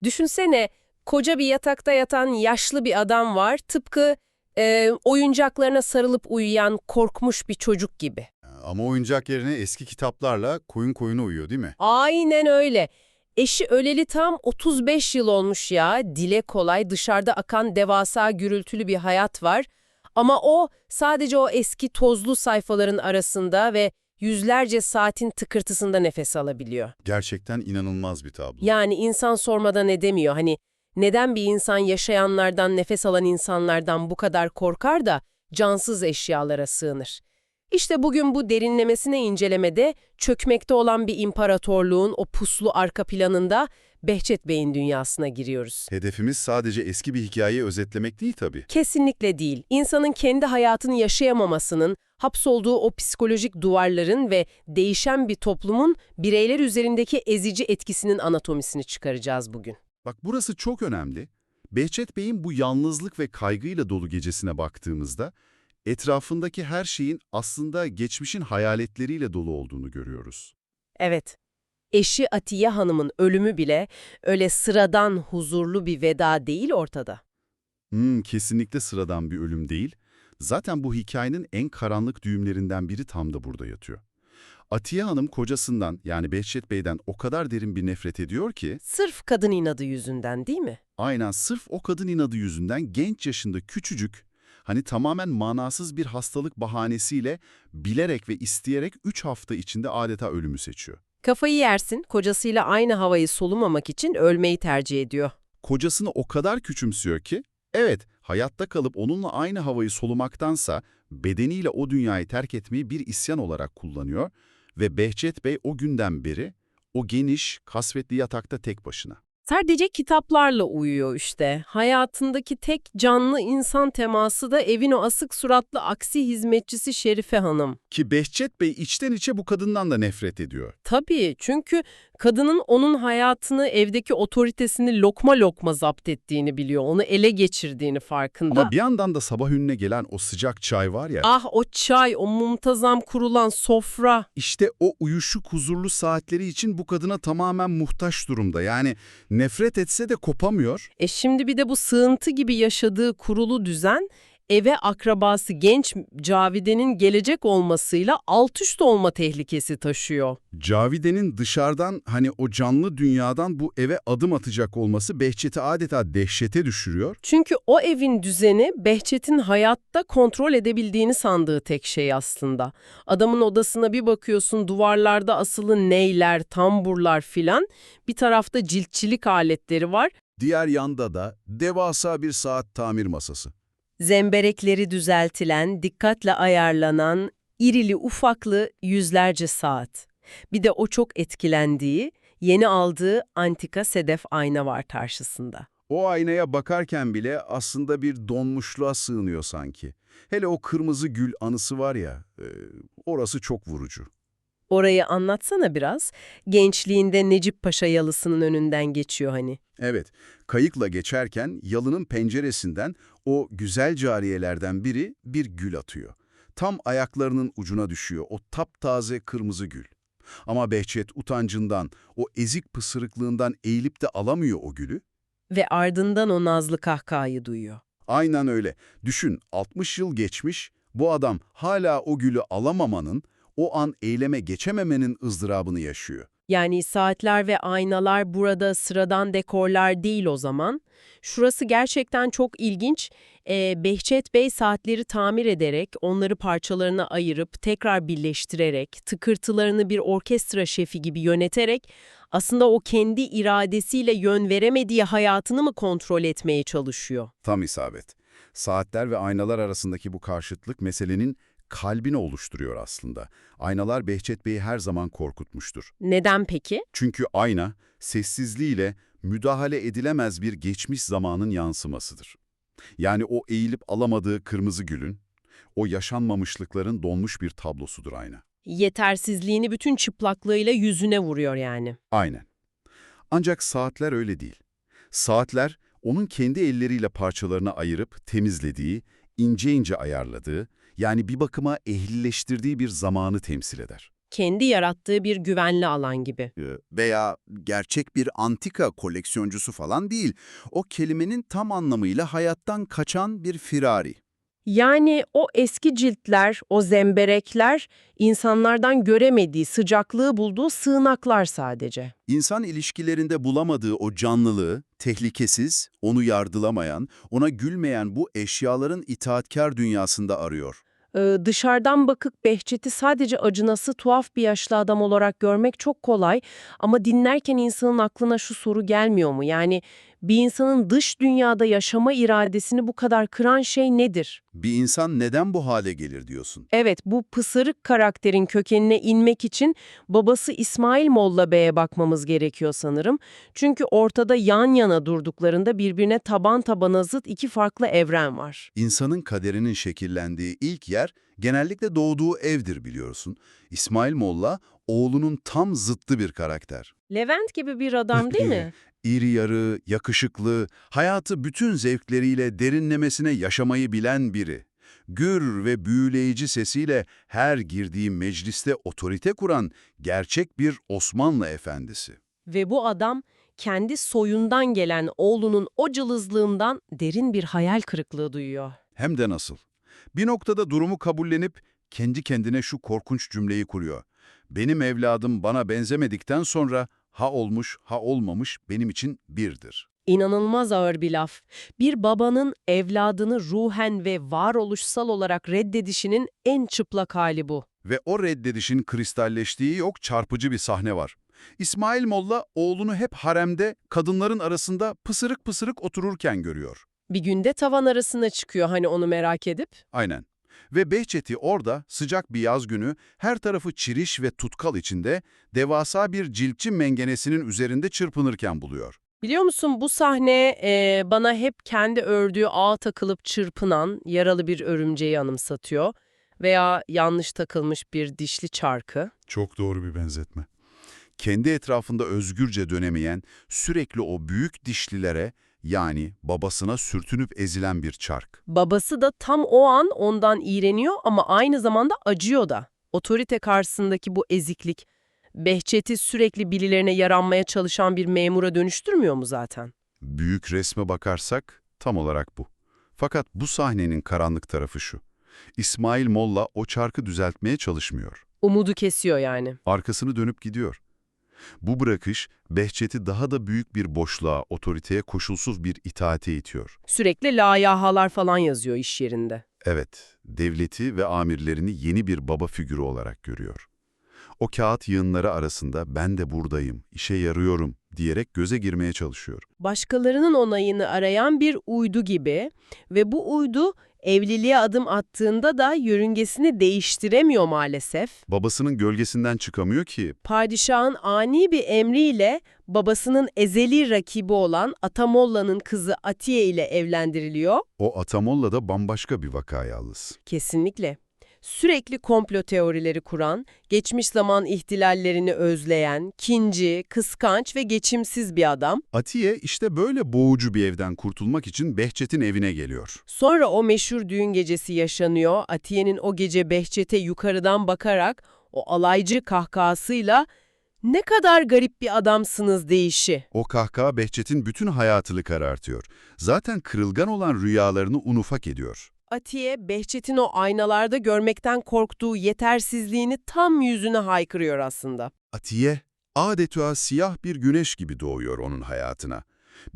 Düşünsene, koca bir yatakta yatan yaşlı bir adam var, tıpkı oyuncaklarına sarılıp uyuyan korkmuş bir çocuk gibi. Ama oyuncak yerine eski kitaplarla koyun koyuna uyuyor değil mi? Aynen öyle. Eşi öleli tam 35 yıl olmuş ya. Dile kolay, dışarıda akan devasa gürültülü bir hayat var. Ama o sadece o eski tozlu sayfaların arasında ve yüzlerce saatin tıkırtısında nefes alabiliyor. Gerçekten inanılmaz bir tablo. Yani insan sormadan edemiyor. Hani neden bir insan yaşayanlardan, nefes alan insanlardan bu kadar korkar da cansız eşyalara sığınır? İşte bugün bu derinlemesine incelemede çökmekte olan bir imparatorluğun o puslu arka planında Behçet Bey'in dünyasına giriyoruz. Hedefimiz sadece eski bir hikayeyi özetlemek değil tabii. Kesinlikle değil. İnsanın kendi hayatını yaşayamamasının, hapsolduğu o psikolojik duvarların ve değişen bir toplumun bireyler üzerindeki ezici etkisinin anatomisini çıkaracağız bugün. Bak burası çok önemli. Behçet Bey'in bu yalnızlık ve kaygıyla dolu gecesine baktığımızda etrafındaki her şeyin aslında geçmişin hayaletleriyle dolu olduğunu görüyoruz. Evet, eşi Atiye Hanım'ın ölümü bile öyle sıradan huzurlu bir veda değil ortada. Kesinlikle sıradan bir ölüm değil. Zaten bu hikayenin en karanlık düğümlerinden biri tam da burada yatıyor. Atiye Hanım kocasından yani Behçet Bey'den o kadar derin bir nefret ediyor ki, Sırf kadın inadı yüzünden değil mi? aynen sırf o kadın inadı yüzünden genç yaşında küçücük, hani tamamen manasız bir hastalık bahanesiyle bilerek ve isteyerek 3 hafta içinde adeta ölümü seçiyor. Kafayı yersin, kocasıyla aynı havayı solumamak için ölmeyi tercih ediyor. Kocasını o kadar küçümsüyor ki, evet hayatta kalıp onunla aynı havayı solumaktansa bedeniyle o dünyayı terk etmeyi bir isyan olarak kullanıyor ve Behçet Bey o günden beri o geniş, kasvetli yatakta tek başına. Sadece kitaplarla uyuyor işte. Hayatındaki tek canlı insan teması da evin o asık suratlı aksi hizmetçisi Şerife Hanım. Ki Behçet Bey içten içe bu kadından da nefret ediyor. Tabii, çünkü kadının onun hayatını, evdeki otoritesini lokma lokma zapt ettiğini biliyor. Onu ele geçirdiğini farkında. Ama bir yandan da sabah önüne gelen o sıcak çay var ya, Ah, o çay, o muntazam kurulan sofra. işte o uyuşuk huzurlu saatleri için bu kadına tamamen muhtaç durumda. Yani nefret etse de kopamıyor. Şimdi bir de bu sığıntı gibi yaşadığı kurulu düzen, eve akrabası genç Cavide'nin gelecek olmasıyla alt üst olma tehlikesi taşıyor. Cavide'nin dışarıdan hani o canlı dünyadan bu eve adım atacak olması Behçet'i adeta dehşete düşürüyor. Çünkü o evin düzeni Behçet'in hayatta kontrol edebildiğini sandığı tek şey aslında. Adamın odasına bir bakıyorsun, duvarlarda asılı neyler, tamburlar filan. Bir tarafta ciltçilik aletleri var. Diğer yanda da devasa bir saat tamir masası. Zemberekleri düzeltilen, dikkatle ayarlanan, irili ufaklı yüzlerce saat. Bir de o çok etkilendiği, yeni aldığı antika sedef ayna var karşısında. O aynaya bakarken bile aslında bir donmuşluğa sığınıyor sanki. Hele o kırmızı gül anısı var ya, orası çok vurucu. Orayı anlatsana biraz. Gençliğinde Necip Paşa yalısının önünden geçiyor hani. Evet, kayıkla geçerken yalının penceresinden o güzel cariyelerden biri bir gül atıyor. Tam ayaklarının ucuna düşüyor o taptaze kırmızı gül. Ama Behçet utancından, o ezik pısırıklığından eğilip de alamıyor o gülü. Ve ardından o nazlı kahkahayı duyuyor. Aynen öyle. Düşün, 60 yıl geçmiş, bu adam hala o gülü alamamanın, o an eyleme geçememenin ızdırabını yaşıyor. Yani saatler ve aynalar burada sıradan dekorlar değil o zaman. Şurası gerçekten çok ilginç. Behçet Bey saatleri tamir ederek, onları parçalarına ayırıp, tekrar birleştirerek, tıkırtılarını bir orkestra şefi gibi yöneterek, aslında o kendi iradesiyle yön veremediği hayatını mı kontrol etmeye çalışıyor? Tam isabet. Saatler ve aynalar arasındaki bu karşıtlık meselenin kalbini oluşturuyor aslında. Aynalar Behçet Bey'i her zaman korkutmuştur. Neden peki? Çünkü ayna, sessizliğiyle müdahale edilemez bir geçmiş zamanın yansımasıdır. Yani o eğilip alamadığı kırmızı gülün, o yaşanmamışlıkların donmuş bir tablosudur ayna. Yetersizliğini bütün çıplaklığıyla yüzüne vuruyor yani. Aynen. Ancak saatler öyle değil. Saatler, onun kendi elleriyle parçalarına ayırıp temizlediği, ince ince ayarladığı, yani bir bakıma ehlileştirdiği bir zamanı temsil eder. kendi yarattığı bir güvenli alan gibi. Veya gerçek bir antika koleksiyoncusu falan değil. O kelimenin tam anlamıyla hayattan kaçan bir firari. Yani o eski ciltler, o zemberekler insanlardan göremediği, sıcaklığı bulduğu sığınaklar sadece. İnsan ilişkilerinde bulamadığı o canlılığı, tehlikesiz, onu yardılamayan, ona gülmeyen bu eşyaların itaatkar dünyasında arıyor. Dışarıdan bakıp Behçet'i sadece acınası tuhaf bir yaşlı adam olarak görmek çok kolay ama dinlerken insanın aklına şu soru gelmiyor mu? Yani bir insanın dış dünyada yaşama iradesini bu kadar kıran şey nedir? Bir insan neden bu hale gelir diyorsun? Evet, bu pısırık karakterin kökenine inmek için babası İsmail Molla Bey'e bakmamız gerekiyor sanırım. Çünkü ortada yan yana durduklarında birbirine taban tabana zıt iki farklı evren var. İnsanın kaderinin şekillendiği ilk yer genellikle doğduğu evdir biliyorsun. İsmail Molla, oğlunun tam zıttı bir karakter. Levent gibi bir adam değil mi? İri yarı, yakışıklı, hayatı bütün zevkleriyle derinlemesine yaşamayı bilen biri. Gür ve büyüleyici sesiyle her girdiği mecliste otorite kuran gerçek bir Osmanlı efendisi. Ve bu adam kendi soyundan gelen oğlunun o cılızlığından derin bir hayal kırıklığı duyuyor. Hem de nasıl? Bir noktada durumu kabullenip kendi kendine şu korkunç cümleyi kuruyor. Benim evladım bana benzemedikten sonra ha olmuş ha olmamış benim için birdir. İnanılmaz ağır bir laf. Bir babanın evladını ruhen ve varoluşsal olarak reddedişinin en çıplak hali bu. Ve o reddedişin kristalleştiği yok çarpıcı bir sahne var. İsmail Molla oğlunu hep haremde kadınların arasında pısırık pısırık otururken görüyor. Bir günde tavan arasına çıkıyor hani onu merak edip. Aynen. Ve Behçet'i orada sıcak bir yaz günü her tarafı çiriş ve tutkal içinde devasa bir ciltçi mengenesinin üzerinde çırpınırken buluyor. Biliyor musun bu sahne bana hep kendi ördüğü ağa takılıp çırpınan yaralı bir örümceği anımsatıyor. Veya yanlış takılmış bir dişli çarkı. Çok doğru bir benzetme. Kendi etrafında özgürce dönemeyen, sürekli o büyük dişlilere yani babasına sürtünüp ezilen bir çark. Babası da tam o an ondan iğreniyor ama aynı zamanda acıyor da. Otorite karşısındaki bu eziklik, Behçet'i sürekli birilerine yaranmaya çalışan bir memura dönüştürmüyor mu zaten? Büyük resme bakarsak tam olarak bu. Fakat bu sahnenin karanlık tarafı şu. İsmail Molla o çarkı düzeltmeye çalışmıyor. Umudu kesiyor yani. Arkasını dönüp gidiyor. Bu bırakış Behçet'i daha da büyük bir boşluğa, otoriteye koşulsuz bir itaate itiyor. Sürekli layahalar falan yazıyor iş yerinde. Evet, devleti ve amirlerini yeni bir baba figürü olarak görüyor. O kağıt yığınları arasında ben de buradayım, işe yarıyorum diyerek göze girmeye çalışıyor. Başkalarının onayını arayan bir uydu gibi ve bu uydu evliliğe adım attığında da yörüngesini değiştiremiyor maalesef. Babasının gölgesinden çıkamıyor ki. Padişahın ani bir emriyle babasının ezeli rakibi olan Atamolla'nın kızı Atiye ile evlendiriliyor. O Atamolla da bambaşka bir vaka yalnız. Kesinlikle. Sürekli komplo teorileri kuran, geçmiş zaman ihtilallerini özleyen, kinci, kıskanç ve geçimsiz bir adam. Atiye işte böyle boğucu bir evden kurtulmak için Behçet'in evine geliyor. Sonra o meşhur düğün gecesi yaşanıyor. Atiye'nin o gece Behçet'e yukarıdan bakarak o alaycı kahkahasıyla "Ne kadar garip bir adamsınız" deyişi. O kahkaha Behçet'in bütün hayatını karartıyor. Zaten kırılgan olan rüyalarını un ufak ediyor. Atiye, Behçet'in o aynalarda görmekten korktuğu yetersizliğini tam yüzüne haykırıyor aslında. Atiye, adeta siyah bir güneş gibi doğuyor onun hayatına.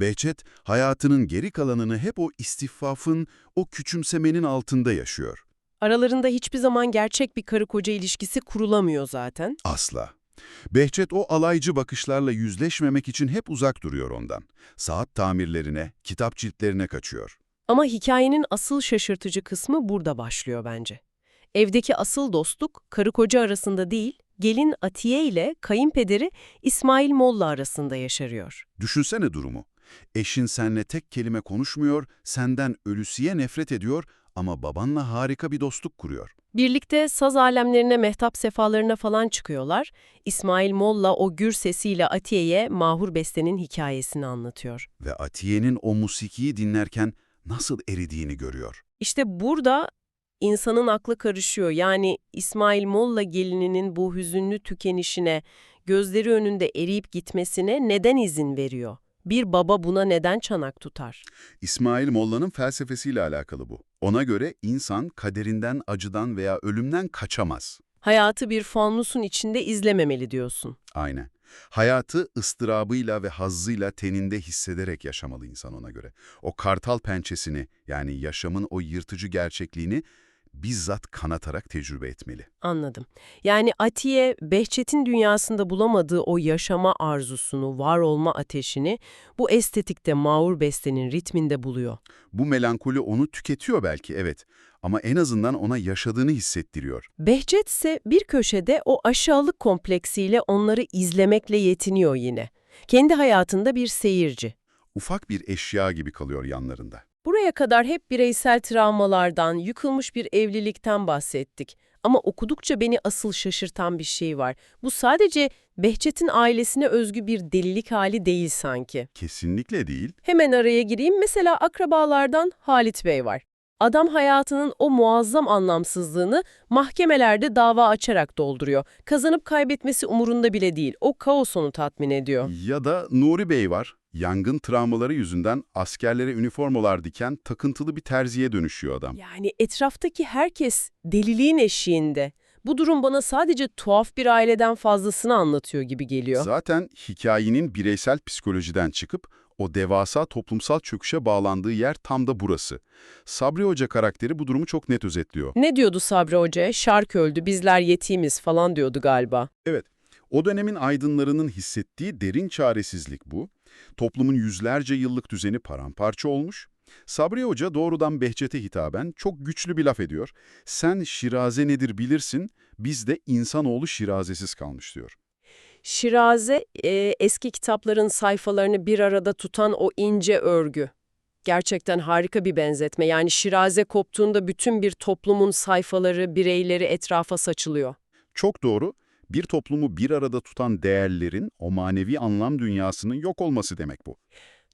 Behçet, hayatının geri kalanını hep o istifafın, o küçümsemenin altında yaşıyor. Aralarında hiçbir zaman gerçek bir karı koca ilişkisi kurulamıyor zaten. Asla. Behçet o alaycı bakışlarla yüzleşmemek için hep uzak duruyor ondan. Saat tamirlerine, kitap ciltlerine kaçıyor. Ama hikayenin asıl şaşırtıcı kısmı burada başlıyor bence. Evdeki asıl dostluk karı koca arasında değil, gelin Atiye ile kayınpederi İsmail Molla arasında yaşarıyor. Düşünsene durumu. Eşin seninle tek kelime konuşmuyor, senden ölüsüye nefret ediyor ama babanla harika bir dostluk kuruyor. Birlikte saz alemlerine, mehtap sefalarına falan çıkıyorlar. İsmail Molla o gür sesiyle Atiye'ye Mahur Beste'nin hikayesini anlatıyor. Ve Atiye'nin o musikiyi dinlerken nasıl eridiğini görüyor. İşte burada İnsanın aklı karışıyor. Yani İsmail Molla gelininin bu hüzünlü tükenişine, gözleri önünde eriyip gitmesine neden izin veriyor? Bir baba buna neden çanak tutar? İsmail Molla'nın felsefesiyle alakalı bu. Ona göre insan kaderinden, acıdan veya ölümden kaçamaz. Hayatı bir fanusun içinde izlememeli diyorsun. Aynen. Hayatı ıstırabıyla ve hazzıyla teninde hissederek yaşamalı insan ona göre. O kartal pençesini, yani yaşamın o yırtıcı gerçekliğini bizzat kanatarak tecrübe etmeli. Anladım. Yani Atiye, Behçet'in dünyasında bulamadığı o yaşama arzusunu, var olma ateşini bu estetikte Mağur Beste'nin ritminde buluyor. Bu melankoli onu tüketiyor belki, evet. Ama en azından ona yaşadığını hissettiriyor. Behçet ise bir köşede o aşağılık kompleksiyle onları izlemekle yetiniyor yine. Kendi hayatında bir seyirci. Ufak bir eşya gibi kalıyor yanlarında. Buraya kadar hep bireysel travmalardan, yıkılmış bir evlilikten bahsettik. Ama okudukça beni asıl şaşırtan bir şey var. Bu sadece Behçet'in ailesine özgü bir delilik hali değil sanki. Kesinlikle değil. Hemen araya gireyim. Mesela akrabalardan Halit Bey var. Adam hayatının o muazzam anlamsızlığını mahkemelerde dava açarak dolduruyor. Kazanıp kaybetmesi umurunda bile değil. O kaos onu tatmin ediyor. Ya da Nuri Bey var. Yangın travmaları yüzünden askerlere üniformalar diken takıntılı bir terziye dönüşüyor adam. Yani etraftaki herkes deliliğin eşiğinde. Bu durum bana sadece tuhaf bir aileden fazlasını anlatıyor gibi geliyor. Zaten hikayenin bireysel psikolojiden çıkıp o devasa toplumsal çöküşe bağlandığı yer tam da burası. Sabri Hoca karakteri bu durumu çok net özetliyor. Ne diyordu Sabri Hoca? Şark öldü, bizler yetimiz falan diyordu galiba. Evet, o dönemin aydınlarının hissettiği derin çaresizlik bu. Toplumun yüzlerce yıllık düzeni paramparça olmuş. Sabri Hoca doğrudan Behçet'e hitaben çok güçlü bir laf ediyor. Sen şiraze nedir bilirsin, biz de insanoğlu şirazesiz kalmış diyor. Şiraze, eski kitapların sayfalarını bir arada tutan o ince örgü. Gerçekten harika bir benzetme. Yani şiraze koptuğunda bütün bir toplumun sayfaları, bireyleri etrafa saçılıyor. Çok doğru, bir toplumu bir arada tutan değerlerin, o manevi anlam dünyasının yok olması demek bu.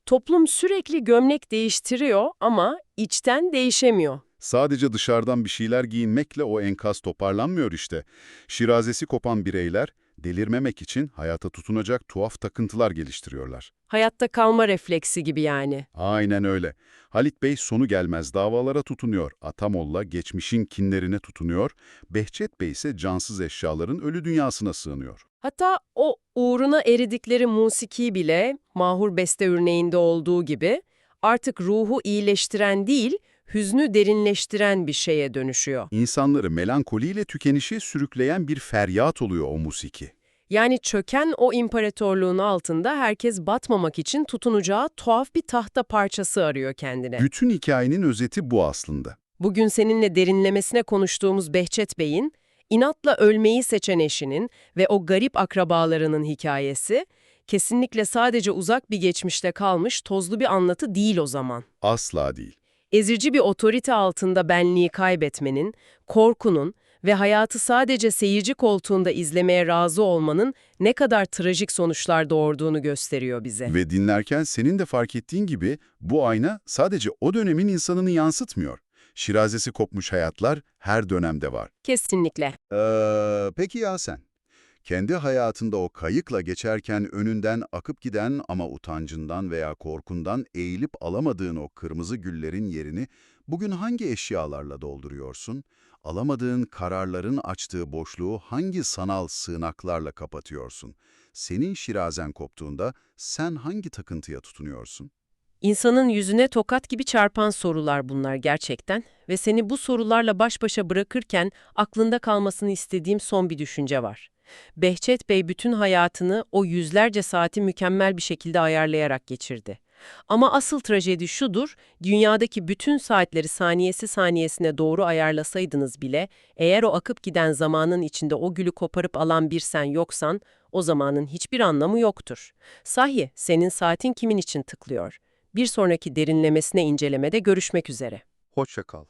Toplum sürekli gömlek değiştiriyor ama içten değişemiyor. Sadece dışarıdan bir şeyler giyinmekle o enkaz toparlanmıyor işte. Şirazesi kopan bireyler, delirmemek için hayata tutunacak tuhaf takıntılar geliştiriyorlar. Hayatta kalma refleksi gibi yani. Aynen öyle. Halit Bey sonu gelmez davalara tutunuyor. Atamolla geçmişin kinlerine tutunuyor. Behçet Bey ise cansız eşyaların ölü dünyasına sığınıyor. Hatta o uğruna eridikleri musiki bile Mahur Beste örneğinde olduğu gibi artık ruhu iyileştiren değil, hüznü derinleştiren bir şeye dönüşüyor. İnsanları melankoliyle tükenişe sürükleyen bir feryat oluyor o musiki. Yani çöken o imparatorluğun altında herkes batmamak için tutunacağı tuhaf bir tahta parçası arıyor kendine. Bütün hikayenin özeti bu aslında. Bugün seninle derinlemesine konuştuğumuz Behçet Bey'in, inatla ölmeyi seçen eşinin ve o garip akrabalarının hikayesi, kesinlikle sadece uzak bir geçmişte kalmış tozlu bir anlatı değil o zaman. Asla değil. Ezici bir otorite altında benliği kaybetmenin, korkunun ve hayatı sadece seyirci koltuğunda izlemeye razı olmanın ne kadar trajik sonuçlar doğurduğunu gösteriyor bize. Ve dinlerken senin de fark ettiğin gibi bu ayna sadece o dönemin insanını yansıtmıyor. Şirazesi kopmuş hayatlar her dönemde var. Kesinlikle. Peki ya sen? Kendi hayatında o kayıkla geçerken önünden akıp giden ama utancından veya korkundan eğilip alamadığın o kırmızı güllerin yerini bugün hangi eşyalarla dolduruyorsun? Alamadığın kararların açtığı boşluğu hangi sanal sığınaklarla kapatıyorsun? Senin şirazen koptuğunda sen hangi takıntıya tutunuyorsun? İnsanın yüzüne tokat gibi çarpan sorular bunlar gerçekten ve seni bu sorularla baş başa bırakırken aklında kalmasını istediğim son bir düşünce var. Behçet Bey bütün hayatını o yüzlerce saati mükemmel bir şekilde ayarlayarak geçirdi. Ama asıl trajedi şudur, dünyadaki bütün saatleri saniyesi saniyesine doğru ayarlasaydınız bile, eğer o akıp giden zamanın içinde o gülü koparıp alan bir sen yoksan, o zamanın hiçbir anlamı yoktur. Sahi, senin saatin kimin için tıklıyor? Bir sonraki derinlemesine incelemede görüşmek üzere. Hoşça kal.